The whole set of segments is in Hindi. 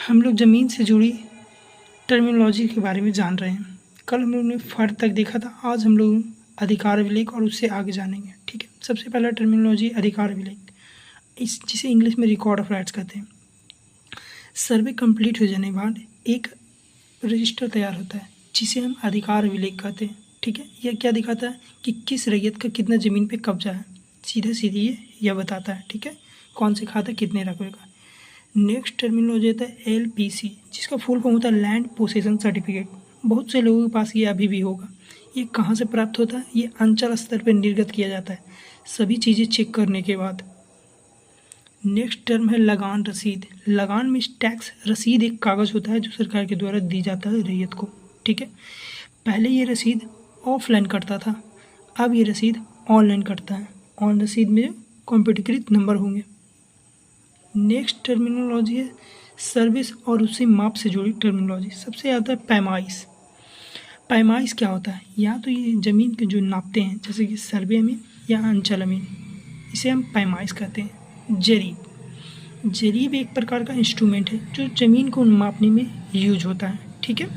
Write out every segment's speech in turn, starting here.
हम लोग ज़मीन से जुड़ी टर्मिनोलॉजी के बारे में जान रहे हैं। कल हम लोग ने फर्द तक देखा था, आज हम लोग अधिकार अभिलेख और उससे आगे जानेंगे। ठीक है, सबसे पहला टर्मिनोलॉजी अधिकार अभिलेख, जिसे इंग्लिश में रिकॉर्ड ऑफ राइट्स कहते हैं। सर्वे कंप्लीट हो जाने के बाद एक रजिस्टर तैयार होता है जिसे हम अधिकार अभिलेख कहते हैं। ठीक है, यह क्या दिखाता है कि किस रैयत का कितना ज़मीन पे कब्जा है, सीधा सीधी यह बताता है। ठीक है, कौन से खाता कितने रकबे का। नेक्स्ट टर्मिनोलॉजी होता है LPC, जिसका फुल फॉर्म होता है लैंड पोसेशन सर्टिफिकेट। बहुत से लोगों के पास ये अभी भी होगा। ये कहाँ से प्राप्त होता है? ये अंचल स्तर पर निर्गत किया जाता है सभी चीज़ें चेक करने के बाद। नेक्स्ट टर्म है लगान रसीद। लगान में टैक्स रसीद एक कागज़ होता है जो सरकार के द्वारा दी जाता है रैयत को। ठीक है, पहले ये रसीद ऑफलाइन कटता था, अब ये रसीद ऑनलाइन कटता है। ऑन रसीद में कंप्यूटरीकृत नंबर होंगे। नेक्स्ट टर्मिनोलॉजी है सर्विस और उसी माप से जुड़ी टर्मिनोलॉजी। सबसे आता है पैमाइश। पैमाइश क्या होता है? या तो ये ज़मीन के जो नापते हैं, जैसे कि सर्वे अमीन या अंचल अमीन, इसे हम पैमाइश कहते हैं। जरीब, जरीब एक प्रकार का इंस्ट्रूमेंट है जो ज़मीन को मापने में यूज होता है। ठीक है,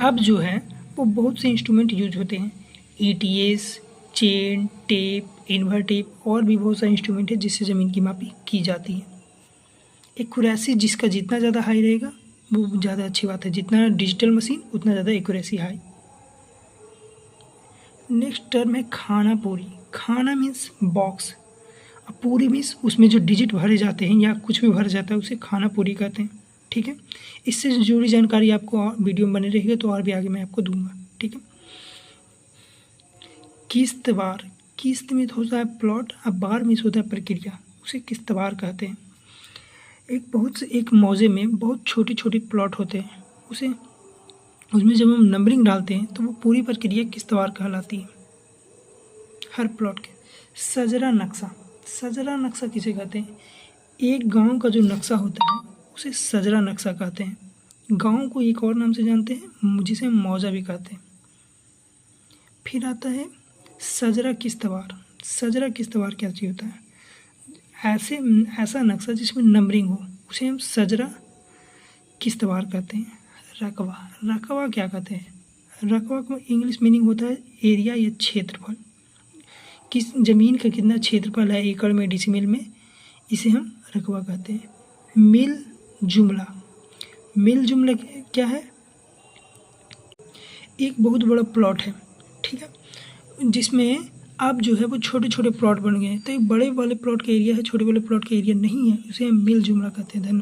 अब जो है वो बहुत से इंस्ट्रूमेंट यूज होते हैं, ETS, चेन, टेप, इन्वर टेप और भी बहुत सारे इंस्ट्रूमेंट है जिससे ज़मीन की मापी की जाती है। एक्यूरेसी जिसका जितना ज़्यादा हाई रहेगा वो ज़्यादा अच्छी बात है, जितना डिजिटल मशीन उतना ज़्यादा एक्यूरेसी हाई। नेक्स्ट टर्म है खाना पूरी। खाना मीन्स बॉक्स, पूरी मीन्स उसमें जो डिजिट भरे जाते हैं या कुछ भी भर जाता है उसे खाना पूरी कहते हैं। ठीक है, इससे जुड़ी जानकारी आपको और वीडियो में बने रहेगी तो और भी आगे मैं आपको दूंगा। ठीक है, किस्त बार, किस्त में होता है प्लॉट, अब बार में होता है प्रक्रिया, उसे किस्त बार कहते हैं। एक मौजे में बहुत छोटे छोटे प्लॉट होते हैं, उसमें जब हम नंबरिंग डालते हैं तो वो पूरी प्रक्रिया किस्तवार कहलाती है हर प्लॉट के। सजरा नक्शा, सजरा नक्शा किसे कहते हैं? एक गांव का जो नक्शा होता है उसे सजरा नक्शा कहते हैं। गांव को एक और नाम से जानते हैं जिसे मौजा भी कहते हैं। फिर आता है सजरा किस्तवार। सजरा किस्तवार क्या चीज़ होता है? ऐसा नक्शा जिसमें नंबरिंग हो उसे हम सजरा किस्तवार कहते हैं। रकबा, रकबा क्या कहते हैं? रकबा का इंग्लिश मीनिंग होता है एरिया या क्षेत्रफल, किस ज़मीन का कितना क्षेत्रफल है एकड़ में, डिसिमिल में, इसे हम रकबा कहते हैं। मिल जुमला, मिल जुमला क्या है? एक बहुत बड़ा प्लॉट है, ठीक है, जिसमें अब जो है वो छोटे छोटे प्लॉट बन गए हैं, तो एक बड़े वाले प्लॉट का एरिया है, छोटे वाले प्लॉट का एरिया नहीं है, उसे हम मिल जुमला कहते हैं। धन्यवाद।